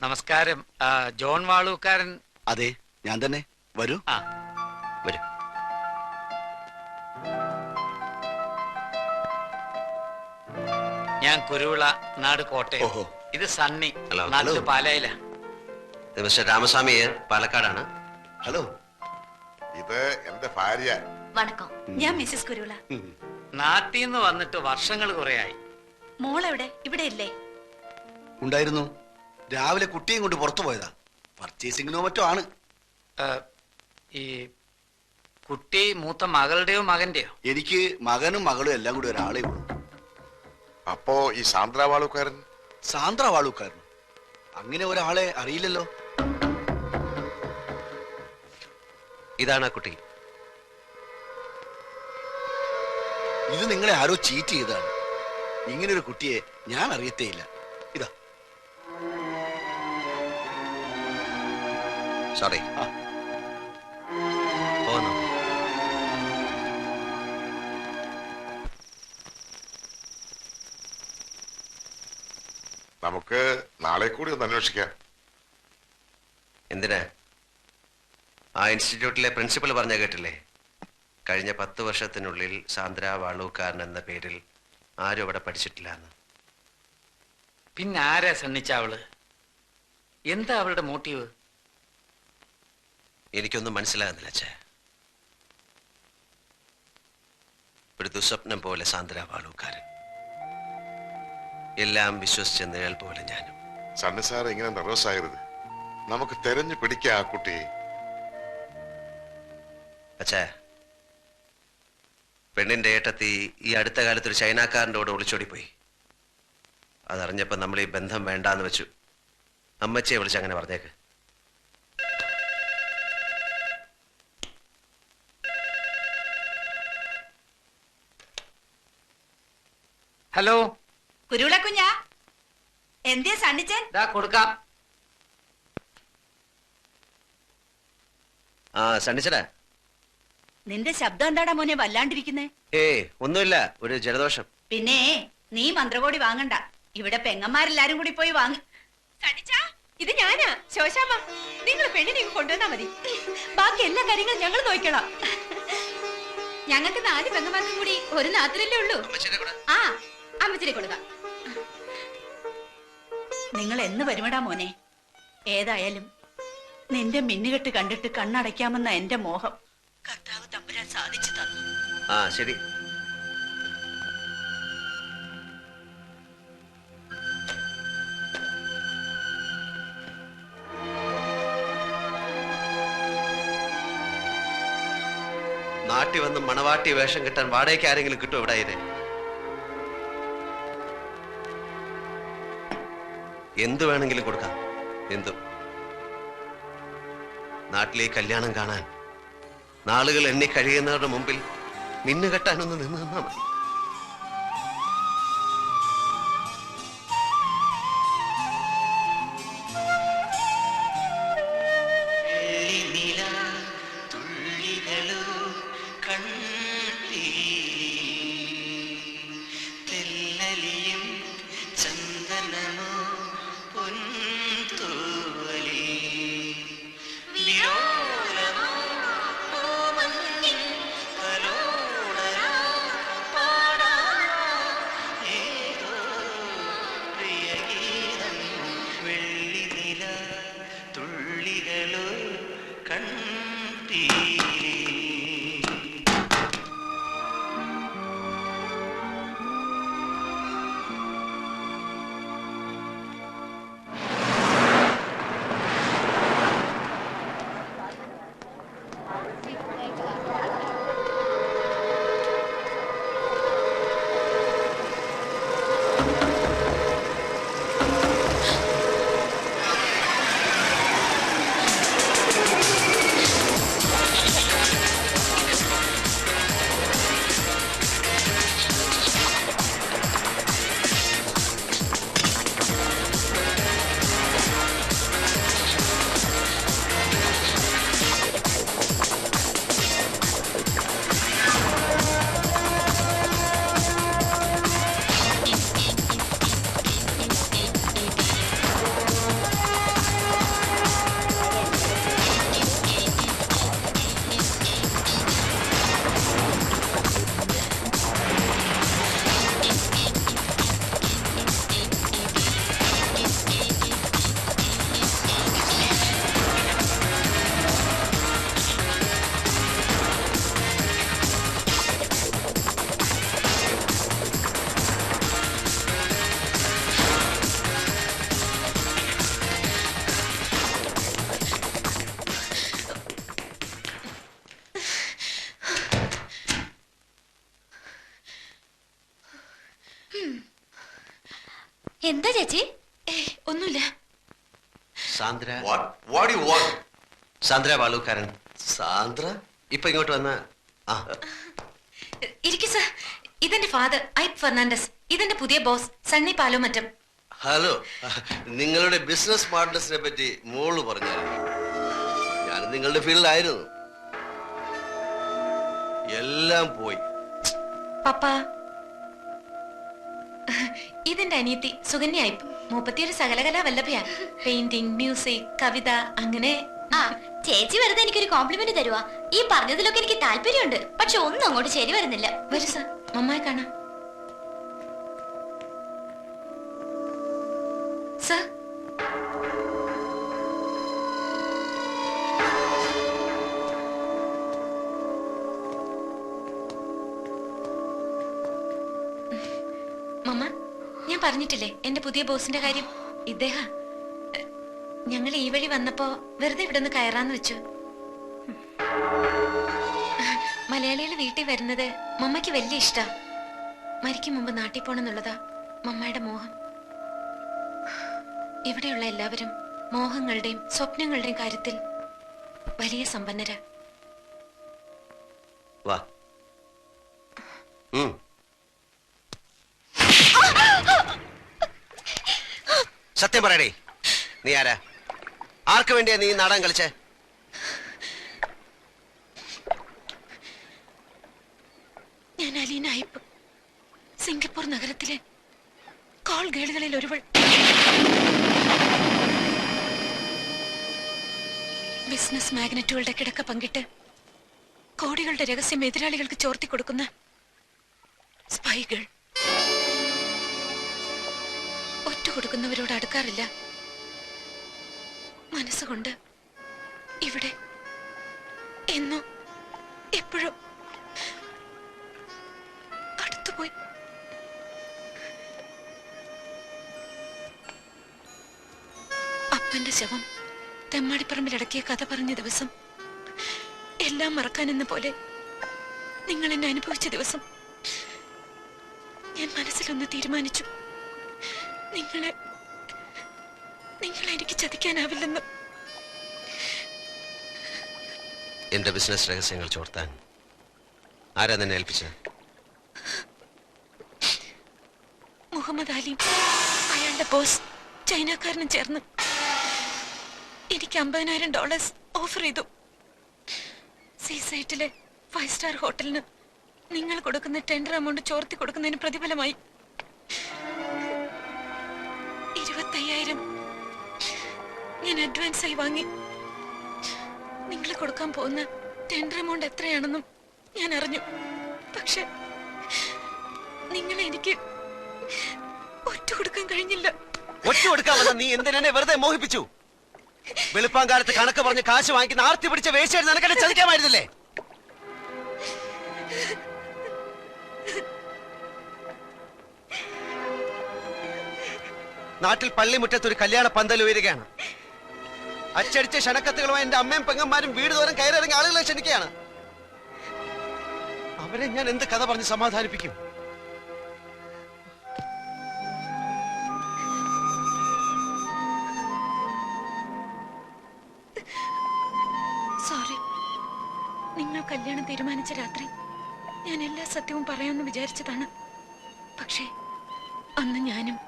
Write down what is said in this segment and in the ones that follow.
നമസ്കാരം. ജോൺ വാളൂക്കാരൻ? അതെ, ഞാൻ തന്നെ. വരൂ. വരൂ. ഞാൻ കുരുവിള, നാട് കോട്ടയം. ഇത് സണ്ണി, നാട്ടില് പാലായില. മിസ്റ്റർ രാമസ്വാമി പാലക്കാടാണ്. ഹലോ, ഇത് എന്റെ ഭാര്യ. വണക്കം, ഞാൻ മിസ്സസ് കുരുവിള. നാട്ടിൽ നിന്ന് വന്നിട്ട് വർഷങ്ങൾ കുറയായി. മോളെവിടെ? ഇവിടെ ഇല്ലേ? ഉണ്ടായിരുന്നു. രാവിലെ കുട്ടിയും കൊണ്ട് പുറത്തു പോയതാ. പർച്ചേസിങ്ങിനോ മറ്റോ ആണ്. ഈ കുട്ടി മൂത്ത മകളുടെയോ മകന്റെയോ? എനിക്ക് മകനും മകളും എല്ലാം കൂടി ഒരാളെ ഉള്ളൂ. അപ്പോ ഈ സാന്ദ്ര വാളൂക്കാരൻ? സാന്ദ്ര വാളൂക്കാരൻ അങ്ങനെ ഒരാളെ അറിയില്ലല്ലോ. ഇതാണ് ആ കുട്ടി. ഇത് നിങ്ങളെ ആരോ ചീറ്റ് ചെയ്തതാണ്. ഇങ്ങനൊരു കുട്ടിയെ ഞാൻ അറിയത്തേയില്ല. ഇതാ. സോറി. നമുക്ക് നാളെ കൂടി ഒന്ന് അന്വേഷിക്കാം. എന്തിനാ? ആ ഇൻസ്റ്റിറ്റ്യൂട്ടിലെ പ്രിൻസിപ്പൽ പറഞ്ഞ കേട്ടില്ലേ? കഴിഞ്ഞ 10 വർഷത്തിനുള്ളിൽ സാന്ദ്ര വാളൂക്കാരൻ എന്ന പേരിൽ ആരും അവിടെ പഠിച്ചിട്ടില്ല എന്ന്. പിന്നെ ആരാ സണ്ണിച്ച അവള്? എന്താ അവളുടെ മോട്ടീവ്? എനിക്കൊന്നും മനസ്സിലാകുന്നില്ല അച്ഛാ. ഒരു ദുസ്വപ്നം പോലെ സാന്ദ്ര വാളൂക്കാരൻ, എല്ലാം വിശ്വസിച്ച നിഴൽ പോലെ ഞാനും. സണ്ണി സാർ ഇങ്ങനെ നെർവസ് ആകരുത്. നമുക്ക് തെരഞ്ഞു പിടിക്കാം ആ കുട്ടിയെ. അച്ഛാ, പെണ്ണിന്റെ ഏട്ടത്തി ഈ അടുത്ത കാലത്ത് ഒരു ചൈനക്കാരൻ്റെ കൂടെ ഒളിച്ചോടി പോയി. അതറിഞ്ഞപ്പോ നമ്മൾ ഈ ബന്ധം വേണ്ടാന്ന് വെച്ചു. അമ്മച്ചിയെ വിളിച്ച് അങ്ങനെ പറഞ്ഞേക്ക്. ഹലോ, കുരുവിള കുഞ്ഞാ, എന്തിയാ സണ്ണിച്ചൻ? കൊടുക്കാം. സണ്ണിച്ചടാ, നിന്റെ ശബ്ദം എന്താടാ മോനെ വല്ലാണ്ടിരിക്കുന്നേ? ഒന്നുമില്ല, ഒരു ജലദോഷം. പിന്നെ നീ മന്ത്രകോടി വാങ്ങണ്ട, ഇവിടെ പെങ്ങന്മാരെല്ലാരും കൂടി പോയി വാങ്ങി. ഇത് ഞാനാ ശോശാമ്മ. നിങ്ങൾ പെണ്ണിനെ കൊണ്ടുവന്നാ മതി, ബാക്കി എല്ലാ കാര്യങ്ങളും ഞങ്ങൾ നോക്കണം. ഞങ്ങൾക്ക് 4 പെങ്ങന്മാർക്കും കൂടി ഒരു നാത്തിലല്ലേ ഉള്ളൂ. ആ, അമ്മച്ചിനെ കൊടുക്കാം. നിങ്ങൾ എന്ന് വരുമടാ മോനെ? ഏതായാലും നിന്റെ മിന്നുകെട്ട് കണ്ടിട്ട് കണ്ണടയ്ക്കാമെന്ന എന്റെ മോഹം കർത്താവ് തമ്പുരാൻ സാധിച്ചു തന്നു. ശരി. നാട്ടി വന്ന് മണവാട്ടി വേഷം കിട്ടാൻ വാടകയ്ക്ക് ആരെങ്കിലും കിട്ടും ഇവിടെ? ഇത് എന്തു വേണമെങ്കിലും കൊടുക്കാം, എന്തും. നാട്ടിലെ കല്യാണം കാണാൻ നാളുകൾ എണ്ണി കഴിയുന്നവരുടെ മുമ്പിൽ മിന്നു കെട്ടാനൊന്ന് നിന്ന് നിന്നാ മതി. Oh എന്താ ചേച്ചി? ഒന്നുമില്ല. Sandra What do you want? Sandra Valookkaran Sandra ഇപ്പൊ ഇങ്ങോട്ട് വന്ന ആ ഇരിക്കു സർ. ഇതെന്റെ ഫാദർ ഐപ്പ് ഫെർണാണ്ടസ്. ഇതെന്റെ പുതിയ ബോസ് സണ്ണി പാലോമറ്റം. ഹലോ, നിങ്ങളുടെ ബിസിനസ് പാർട്ട്നേഴ്സിനെ പറ്റി മോള് പറഞ്ഞായിരുന്നു. ഞാൻ നിങ്ങളുടെ ഫീൽഡിലായിരുന്നു. എല്ലാം പോയി. പപ്പ, ഇതെന്റെ അനിയത്തി സുകന്യ ഐപ്പ്. 31 സകലകലാ വല്ലഭയാ. പെയിന്റിംഗ്, മ്യൂസിക്, കവിത, അങ്ങനെ. ആ ചേച്ചി വെറുതെ എനിക്കൊരു കോംപ്ലിമെന്റ് തരുവാ. ഈ പറഞ്ഞതിലൊക്കെ എനിക്ക് താല്പര്യമുണ്ട്, പക്ഷെ ഒന്നും അങ്ങോട്ട് ശരി വരുന്നില്ല. വരൂ സർ, മമ്മായി കാണാം. സർ, മമ്മ, ഞാൻ പറഞ്ഞിട്ടില്ലേ എന്റെ പുതിയ ബോസിന്റെ കാര്യം? ഇദ്ദേഹം ഞങ്ങൾ ഈ വഴി വന്നപ്പോ വെറുതെ ഇവിടെ ഒന്ന് കയറാന്ന് വെച്ചു. മലയാളികൾ വീട്ടിൽ വരുന്നത് മമ്മയ്ക്ക് വലിയ ഇഷ്ടാ. മരിക്കും മുമ്പ് നാട്ടിൽ പോണെന്നുള്ളതാ മമ്മയുടെ മോഹം. ഇവിടെയുള്ള എല്ലാവരും മോഹങ്ങളുടെയും സ്വപ്നങ്ങളുടെയും കാര്യത്തിൽ വലിയ സമ്പന്നരാ. വാ. സത്യം പറയടേ, നീ ആരാ? ആർക്ക് വേണ്ടിയാ നീ നാടകം കളിച്ചേ? ഞാൻ അലീന ഐപ്പ്, സിംഗപ്പൂർ നഗരത്തിലെ കോൾ ഗേളുകളിൽ ഒരുവൾ. ബിസിനസ് മാഗ്നറ്റുകളുടെ കിടക്ക പങ്കിട്ട് കോടികളുടെ രഹസ്യം എതിരാളികൾക്ക് ചോർത്തി കൊടുക്കുന്ന സ്പൈകൾ. ഒറ്റ കൊടുക്കുന്നവരോട് അടുക്കാറില്ല. മനസ്സുകൊണ്ട് ഇവിടെ എന്നോ എപ്പോഴോ അടുത്തുപോയി. അപ്പന്റെ ശവം തെമ്മാടിപ്പറമ്പിലടക്കിയ കഥ പറഞ്ഞ ദിവസം, എല്ലാം മറക്കാനെന്ന പോലെ നിങ്ങൾ എന്നെ അനുഭവിച്ച ദിവസം, ഞാൻ മനസ്സിലൊന്ന് തീരുമാനിച്ചു. നിങ്ങളെ എനിക്ക് ചതിക്കാനാവില്ലെന്ന്. എന്റെ ബിസിനസ് രഹസ്യങ്ങൾ ചോർത്താൻ ആരാ നിന്നെ ഏൽപ്പിച്ചത്? മുഹമ്മദ് അലിയും അയാളുടെ ബോസ് ചൈനക്കാരനും ചേർന്ന് എനിക്ക് $50,000 ഓഫർ ചെയ്തു. സീസൈറ്റിലെ 5 സ്റ്റാർ ഹോട്ടലിന് നിങ്ങൾ കൊടുക്കുന്ന ടെൻഡർ എമൗണ്ട് ചോർത്തി കൊടുക്കുന്നതിന് പ്രതിഫലമായി 25,000 ഞാൻ അഡ്വാൻസ് ആയി വാങ്ങി. നിങ്ങൾ കൊടുക്കാൻ പോകുന്ന ടെൻഡർ എമൗണ്ട് എത്രയാണെന്നും ഞാൻ അറിഞ്ഞു. പക്ഷെ നിങ്ങളെ എനിക്ക് ഒറ്റ കൊടുക്കാൻ കഴിഞ്ഞില്ല. ഒറ്റ കൊടുക്കാൻ വന്ന നീ എന്തിനെ വെറുതെ മോഹിപ്പിച്ചു? വെളുപ്പാങ്കാലത്ത് കണക്ക് പറഞ്ഞ് കാശ് വാങ്ങിക്കുന്ന ആർത്തി പിടിച്ച വേശ്യായിരുന്നു. നിനക്കെന്നെ ചതിക്കാമായിരുന്നില്ലേ? നാട്ടിൽ പള്ളിമുറ്റത്ത് ഒരു കല്യാണ പന്തൽ ഉയരുകയാണ്. അച്ചടിച്ച ക്ഷണക്കത്തുകളുമായി എന്റെ അമ്മയും പെങ്ങന്മാരും വീട് തോറും കയറിയിറങ്ങി ആളുകളെ ക്ഷണിക്കുകയാണ്. അവരെ ഞാൻ എന്ത് കഥ പറഞ്ഞ് സമാധാനിപ്പിക്കും? സോറി. നിങ്ങൾ കല്യാണം തീരുമാനിച്ച രാത്രി ഞാൻ എല്ലാ സത്യവും പറയാമെന്ന് വിചാരിച്ചതാണ്. പക്ഷേ അന്ന് ഞാനും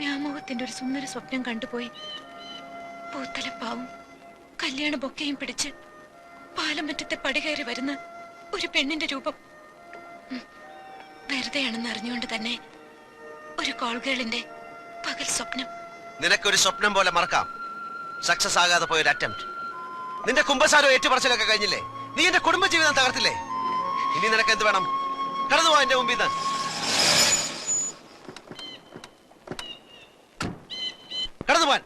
വ്യാമോഹത്തിന്റെ ഒരു സുന്ദര സ്വപ്നം കണ്ടുപോയി. പൂത്തലപ്പാവും കല്യാണ ബൊക്കയും പിടിച്ച് പാലമറ്റത്തെ പടി കയറി വരുന്ന ഒരു പെണ്ണിന്റെ രൂപം. വെറുതെയാണെന്ന് അറിഞ്ഞുകൊണ്ട് തന്നെ ഒരു കോൾഗേളിന്റെ പകൽ സ്വപ്നം. നിനക്കൊരു സ്വപ്നം പോലെ മറക്കാം. സക്സസ് ആകാതെ പോയൊരു അറ്റംപ്റ്റ്. നിന്റെ കുമ്പസാരോ ഏറ്റുപറച്ചിലൊക്കെ കഴിഞ്ഞില്ലേ? നീ എന്റെ കുടുംബജീവിതം തകർത്തില്ലേ? ഇനി നിനക്ക് എന്ത് വേണം? കടന്നുപോ എന്റെ മുമ്പിൽ നിന്ന്. കടന്നുപോവാൻ.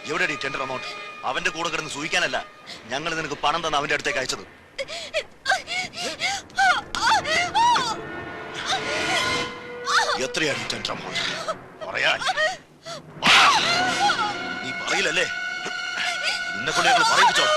എവിടെയാണ് ഈ ടെൻഡർ എമൗണ്ട്? അവന്റെ കൂടെ കിടന്ന് സൂഹിക്കാനല്ല ഞങ്ങൾ നിനക്ക് പണം തന്ന അവന്റെ അടുത്തേക്ക് അയച്ചത്. എത്രയാണ് ടെൻഡർ എമൗണ്ട്? പറയാൻ നീ പറയില്ലല്ലേ? നിന്നെ കൊണ്ട് ഞങ്ങൾ പറയിപ്പിച്ചോളാം.